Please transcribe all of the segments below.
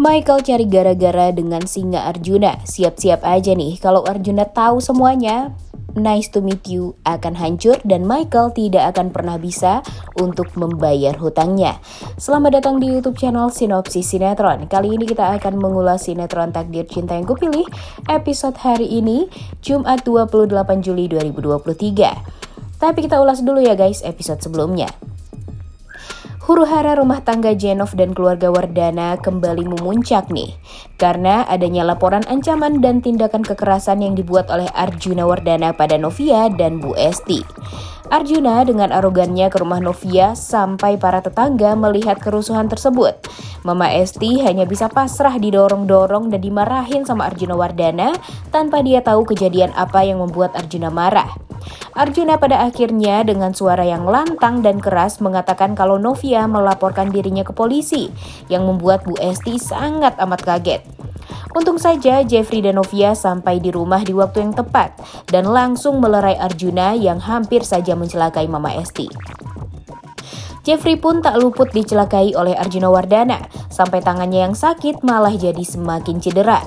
Michael cari gara-gara dengan singa Arjuna. Siap-siap aja nih, kalau Arjuna tahu semuanya, Nice to Meet You akan hancur dan Michael tidak akan pernah bisa untuk membayar hutangnya. Selamat datang di YouTube channel Sinopsis Sinetron. Kali ini kita akan mengulas sinetron Takdir Cinta Yang Kupilih episode hari ini, Jumat 28 Juli 2023. Tapi kita ulas dulu ya guys episode sebelumnya. Huru-hara rumah tangga Jenov dan keluarga Wardana kembali memuncak nih, karena adanya laporan ancaman dan tindakan kekerasan yang dibuat oleh Arjuna Wardana pada Novia dan Bu Esti. Arjuna dengan arogannya ke rumah Novia sampai para tetangga melihat kerusuhan tersebut. Mama Esti hanya bisa pasrah didorong-dorong dan dimarahin sama Arjuna Wardana tanpa dia tahu kejadian apa yang membuat Arjuna marah. Arjuna pada akhirnya dengan suara yang lantang dan keras mengatakan kalau Novia melaporkan dirinya ke polisi, yang membuat Bu Esti sangat amat kaget. Untung saja Jeffrey dan Novia sampai di rumah di waktu yang tepat dan langsung melerai Arjuna yang hampir saja mencelakai Mama Esti. Jeffrey pun tak luput dicelakai oleh Arjuna Wardana, sampai tangannya yang sakit malah jadi semakin cedera.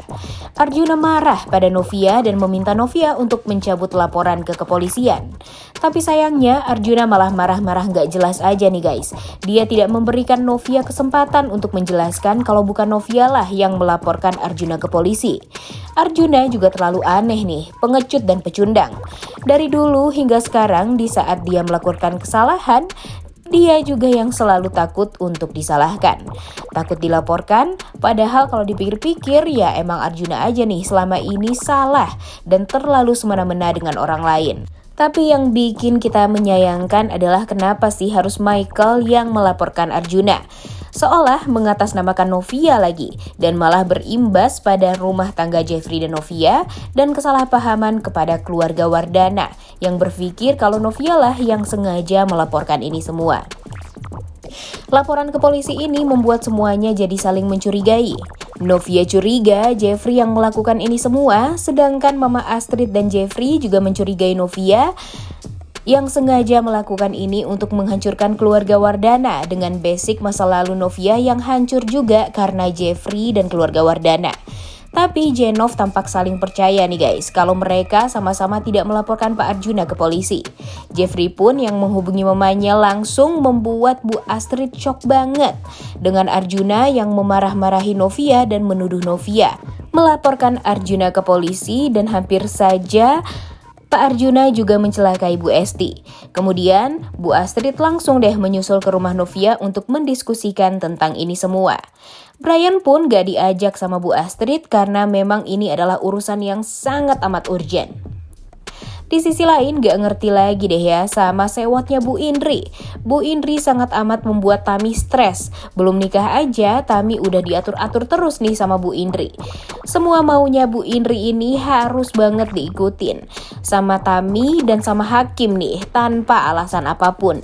Arjuna marah pada Novia dan meminta Novia untuk mencabut laporan ke kepolisian. Tapi sayangnya Arjuna malah marah-marah gak jelas aja nih guys. Dia tidak memberikan Novia kesempatan untuk menjelaskan kalau bukan Novia lah yang melaporkan Arjuna ke polisi. Arjuna juga terlalu aneh nih, pengecut dan pecundang. Dari dulu hingga sekarang di saat dia melakukan kesalahan, dia juga yang selalu takut untuk disalahkan. Takut dilaporkan, padahal kalau dipikir-pikir ya emang Arjuna aja nih selama ini salah dan terlalu semena-mena dengan orang lain. Tapi yang bikin kita menyayangkan adalah kenapa sih harus Michael yang melaporkan Arjuna? Seolah mengatasnamakan Novia lagi dan malah berimbas pada rumah tangga Jeffrey dan Novia dan kesalahpahaman kepada keluarga Wardana yang berpikir kalau Novia lah yang sengaja melaporkan ini semua. Laporan ke polisi ini membuat semuanya jadi saling mencurigai. Novia curiga Jeffrey yang melakukan ini semua, sedangkan Mama Astrid dan Jeffrey juga mencurigai Novia yang sengaja melakukan ini untuk menghancurkan keluarga Wardana dengan basic masa lalu Novia yang hancur juga karena Jeffrey dan keluarga Wardana. Tapi Jenov tampak saling percaya nih guys kalau mereka sama-sama tidak melaporkan Pak Arjuna ke polisi. Jeffrey pun yang menghubungi mamanya langsung membuat Bu Astrid shock banget dengan Arjuna yang memarah-marahi Novia dan menuduh Novia melaporkan Arjuna ke polisi dan hampir saja Pak Arjuna juga mencelakai Bu Esti. Kemudian, Bu Astrid langsung deh menyusul ke rumah Novia untuk mendiskusikan tentang ini semua. Brian pun gak diajak sama Bu Astrid karena memang ini adalah urusan yang sangat amat urgent. Di sisi lain gak ngerti lagi deh ya sama sewotnya Bu Indri. Bu Indri sangat amat membuat Tami stres. Belum nikah aja Tami udah diatur-atur terus nih sama Bu Indri. Semua maunya Bu Indri ini harus banget diikutin sama Tami dan sama Hakim nih tanpa alasan apapun.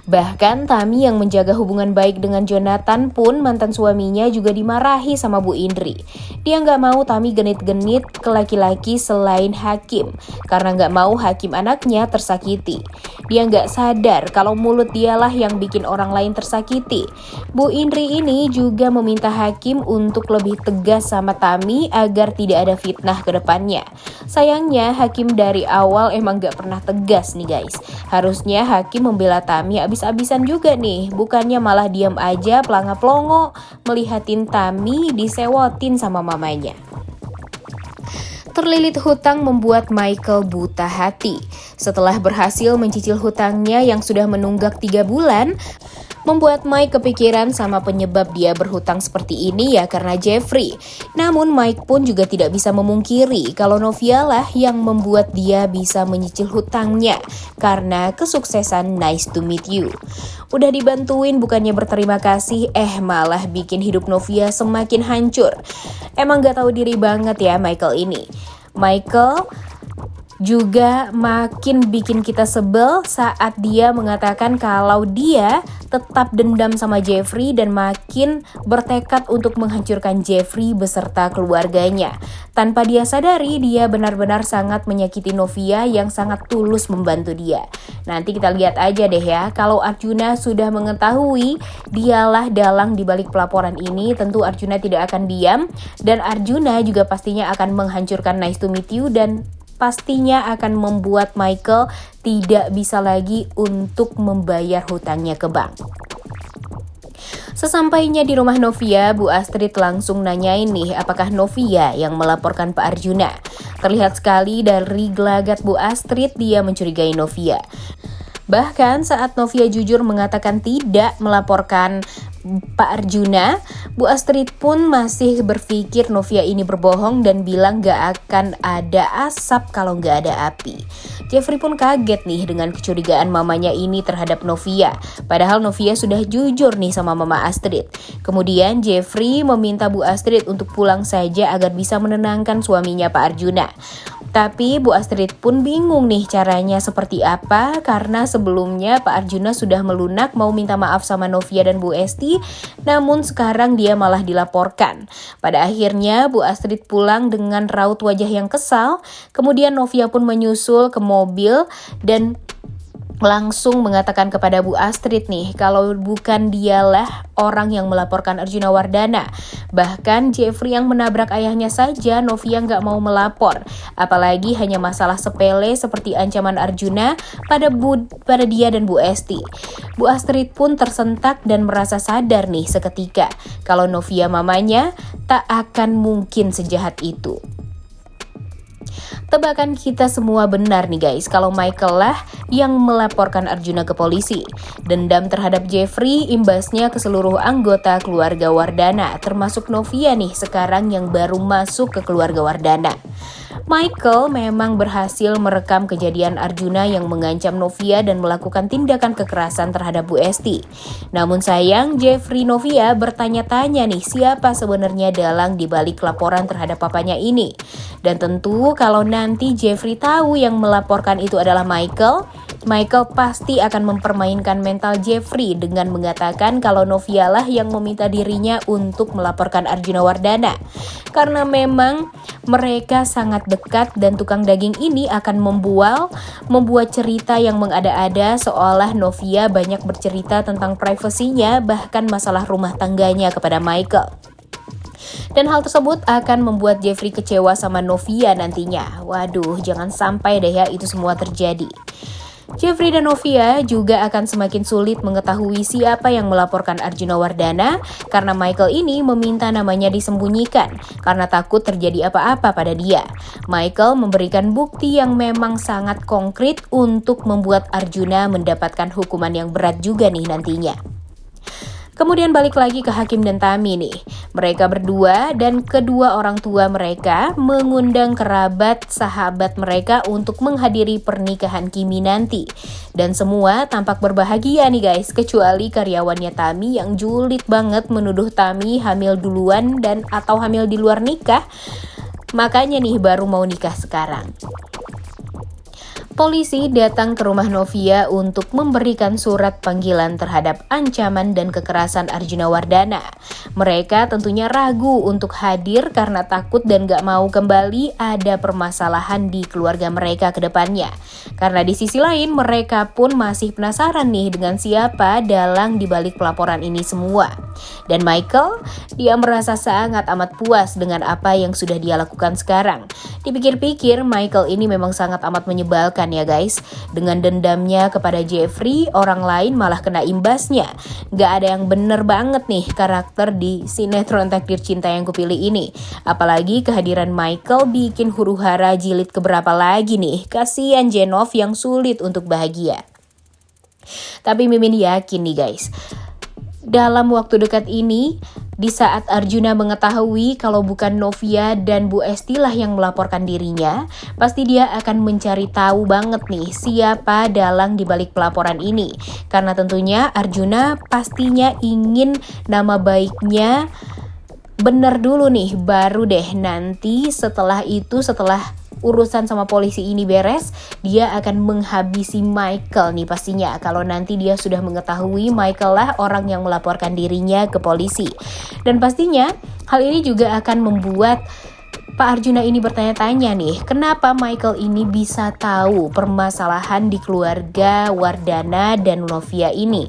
Bahkan Tami yang menjaga hubungan baik dengan Jonathan pun mantan suaminya juga dimarahi sama Bu Indri. Dia gak mau Tami genit-genit ke laki-laki selain Hakim karena gak mau Hakim anaknya tersakiti. Dia gak sadar kalau mulut dialah yang bikin orang lain tersakiti. Bu Indri ini juga meminta Hakim untuk lebih tegas sama Tami agar tidak ada fitnah ke depannya. Sayangnya Hakim dari awal emang gak pernah tegas nih guys. Harusnya Hakim membela Tami abis-abisan juga nih, bukannya malah diam aja pelanga-pelongo melihatin Tami disewotin sama mamanya. Terlilit hutang membuat Michael buta hati. Setelah berhasil mencicil hutangnya yang sudah menunggak 3 bulan, membuat Mike kepikiran sama penyebab dia berhutang seperti ini ya karena Jeffrey. Namun Mike pun juga tidak bisa memungkiri kalau Novia lah yang membuat dia bisa menyicil hutangnya karena kesuksesan Nice to Meet You. Udah dibantuin bukannya berterima kasih, malah bikin hidup Novia semakin hancur. Emang gak tahu diri banget ya Michael ini. Michael Juga makin bikin kita sebel saat dia mengatakan kalau dia tetap dendam sama Jeffrey dan makin bertekad untuk menghancurkan Jeffrey beserta keluarganya. Tanpa dia sadari, dia benar-benar sangat menyakiti Novia yang sangat tulus membantu dia. Nanti kita lihat aja deh ya, kalau Arjuna sudah mengetahui dialah dalang di balik pelaporan ini, tentu Arjuna tidak akan diam dan Arjuna juga pastinya akan menghancurkan Nice to Meet You dan pastinya akan membuat Michael tidak bisa lagi untuk membayar hutangnya ke bank. Sesampainya di rumah Novia, Bu Astrid langsung nanyain nih apakah Novia yang melaporkan Pak Arjuna. Terlihat sekali dari gelagat Bu Astrid dia mencurigai Novia. Bahkan saat Novia jujur mengatakan tidak melaporkan Pak Arjuna, Bu Astrid pun masih berpikir Novia ini berbohong dan bilang gak akan ada asap kalau gak ada api. Jeffrey pun kaget nih dengan kecurigaan mamanya ini terhadap Novia. Padahal Novia sudah jujur nih sama Mama Astrid. Kemudian Jeffrey meminta Bu Astrid untuk pulang saja agar bisa menenangkan suaminya Pak Arjuna. Tapi Bu Astrid pun bingung nih caranya seperti apa karena sebelumnya Pak Arjuna sudah melunak mau minta maaf sama Novia dan Bu Esti, namun sekarang dia malah dilaporkan. Pada akhirnya Bu Astrid pulang dengan raut wajah yang kesal, kemudian Novia pun menyusul ke mobil dan langsung mengatakan kepada Bu Astrid nih kalau bukan dialah orang yang melaporkan Arjuna Wardana. Bahkan Jeffrey yang menabrak ayahnya saja Novia nggak mau melapor. Apalagi hanya masalah sepele seperti ancaman Arjuna pada dia dan Bu Esti. Bu Astrid pun tersentak dan merasa sadar nih seketika kalau Novia mamanya tak akan mungkin sejahat itu. Tebakan kita semua benar nih guys, kalau Michael lah yang melaporkan Arjuna ke polisi. Dendam terhadap Jeffrey imbasnya ke seluruh anggota keluarga Wardana, termasuk Novia nih sekarang yang baru masuk ke keluarga Wardana. Michael memang berhasil merekam kejadian Arjuna yang mengancam Novia dan melakukan tindakan kekerasan terhadap Bu Esti. Namun sayang, Jeffrey Novia bertanya-tanya nih siapa sebenarnya dalang di balik laporan terhadap papanya ini. Dan tentu kalau nanti Jeffrey tahu yang melaporkan itu adalah Michael pasti akan mempermainkan mental Jeffrey dengan mengatakan kalau Novia lah yang meminta dirinya untuk melaporkan Arjuna Wardana. Karena memang mereka sangat dekat dan tukang daging ini akan membuat cerita yang mengada-ada seolah Novia banyak bercerita tentang privasinya bahkan masalah rumah tangganya kepada Michael. Dan hal tersebut akan membuat Jeffrey kecewa sama Novia nantinya. Waduh, jangan sampai deh ya itu semua terjadi. Jeffrey dan Novia juga akan semakin sulit mengetahui siapa yang melaporkan Arjuna Wardana karena Michael ini meminta namanya disembunyikan karena takut terjadi apa-apa pada dia. Michael memberikan bukti yang memang sangat konkret untuk membuat Arjuna mendapatkan hukuman yang berat juga nih nantinya. Kemudian balik lagi ke Hakim dan Tami nih. Mereka berdua dan kedua orang tua mereka mengundang kerabat sahabat mereka untuk menghadiri pernikahan Kimi nanti. Dan semua tampak berbahagia nih guys, kecuali karyawannya Tami yang julid banget menuduh Tami hamil duluan dan atau hamil di luar nikah. Makanya nih baru mau nikah sekarang. Polisi datang ke rumah Novia untuk memberikan surat panggilan terhadap ancaman dan kekerasan Arjuna Wardana. Mereka tentunya ragu untuk hadir karena takut dan gak mau kembali ada permasalahan di keluarga mereka ke depannya. Karena di sisi lain mereka pun masih penasaran nih dengan siapa dalang di balik pelaporan ini semua. Dan Michael, dia merasa sangat amat puas dengan apa yang sudah dia lakukan sekarang. Dipikir-pikir Michael ini memang sangat amat menyebalkan ya guys. Dengan dendamnya kepada Jeffrey, orang lain malah kena imbasnya. Gak ada yang bener banget nih karakter di sinetron Takdir Cinta yang kupilih ini. Apalagi kehadiran Michael bikin huru-hara jilid keberapa lagi nih. Kasian Jenov yang sulit untuk bahagia. Tapi Mimin yakin nih guys, dalam waktu dekat ini, di saat Arjuna mengetahui kalau bukan Novia dan Bu Esti lah yang melaporkan dirinya, pasti dia akan mencari tahu banget nih siapa dalang di balik pelaporan ini. Karena tentunya Arjuna pastinya ingin nama baiknya bener dulu nih, baru deh nanti setelah itu, setelah urusan sama polisi ini beres, dia akan menghabisi Michael nih pastinya. Kalau nanti dia sudah mengetahui Michael lah orang yang melaporkan dirinya ke polisi. Dan pastinya hal ini juga akan membuat Pak Arjuna ini bertanya-tanya nih, kenapa Michael ini bisa tahu permasalahan di keluarga Wardana dan Novia ini?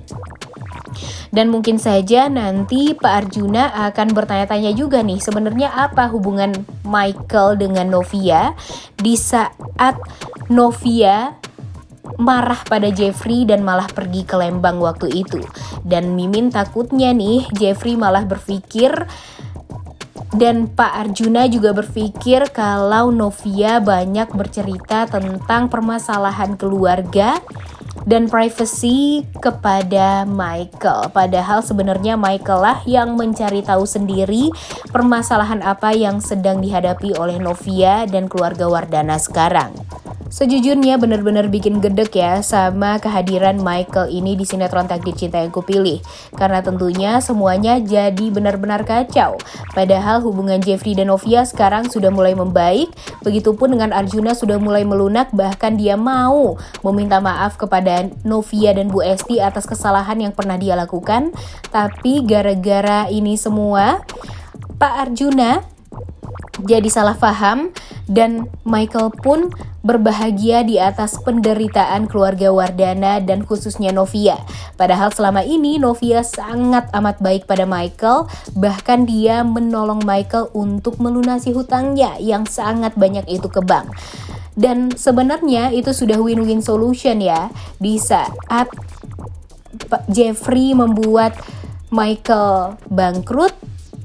Dan mungkin saja nanti Pak Arjuna akan bertanya-tanya juga nih, sebenarnya apa hubungan Michael dengan Novia di saat Novia marah pada Jeffrey dan malah pergi ke Lembang waktu itu. Dan Mimin takutnya nih Jeffrey malah berpikir dan Pak Arjuna juga berpikir kalau Novia banyak bercerita tentang permasalahan keluarga dan privacy kepada Michael. Padahal sebenarnya Michael lah yang mencari tahu sendiri permasalahan apa yang sedang dihadapi oleh Novia dan keluarga Wardana sekarang. Sejujurnya benar-benar bikin gedek ya sama kehadiran Michael ini di sinetron Takdir Cinta Yang Kupilih. Karena tentunya semuanya jadi benar-benar kacau. Padahal hubungan Jeffrey dan Novia sekarang sudah mulai membaik. Begitupun dengan Arjuna sudah mulai melunak, bahkan dia mau meminta maaf kepada Novia dan Bu Esti atas kesalahan yang pernah dia lakukan. Tapi gara-gara ini semua, Pak Arjuna jadi salah paham dan Michael pun berbahagia di atas penderitaan keluarga Wardana dan khususnya Novia. Padahal selama ini Novia sangat amat baik pada Michael, bahkan dia menolong Michael untuk melunasi hutangnya yang sangat banyak itu ke bank. Dan sebenarnya itu sudah win-win solution ya, di saat Jeffrey membuat Michael bangkrut,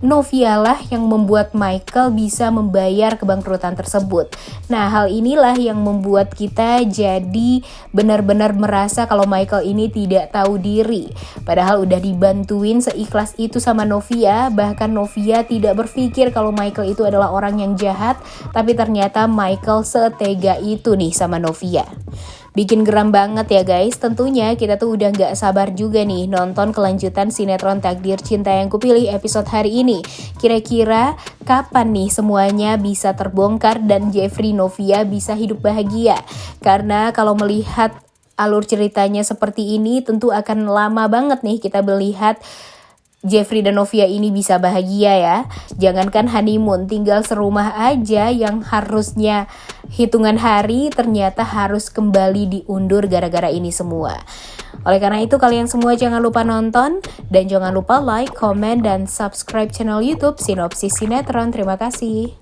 Novia lah yang membuat Michael bisa membayar kebangkrutan tersebut. Nah, hal inilah yang membuat kita jadi benar-benar merasa kalau Michael ini tidak tahu diri. Padahal udah dibantuin seikhlas itu sama Novia, bahkan Novia tidak berpikir kalau Michael itu adalah orang yang jahat, tapi ternyata Michael setega itu nih sama Novia. Bikin geram banget ya guys. Tentunya kita tuh udah gak sabar juga nih nonton kelanjutan sinetron Takdir Cinta Yang Kupilih episode hari ini. Kira-kira kapan nih semuanya bisa terbongkar dan Jeffrey Novia bisa hidup bahagia? Karena kalau melihat alur ceritanya seperti ini tentu akan lama banget nih kita melihat Jeffrey dan Novia ini bisa bahagia ya. Jangankan honeymoon, tinggal serumah aja yang harusnya hitungan hari ternyata harus kembali diundur gara-gara ini semua. Oleh karena itu kalian semua jangan lupa nonton dan jangan lupa like, comment, dan subscribe channel YouTube Sinopsis Sinetron. Terima kasih.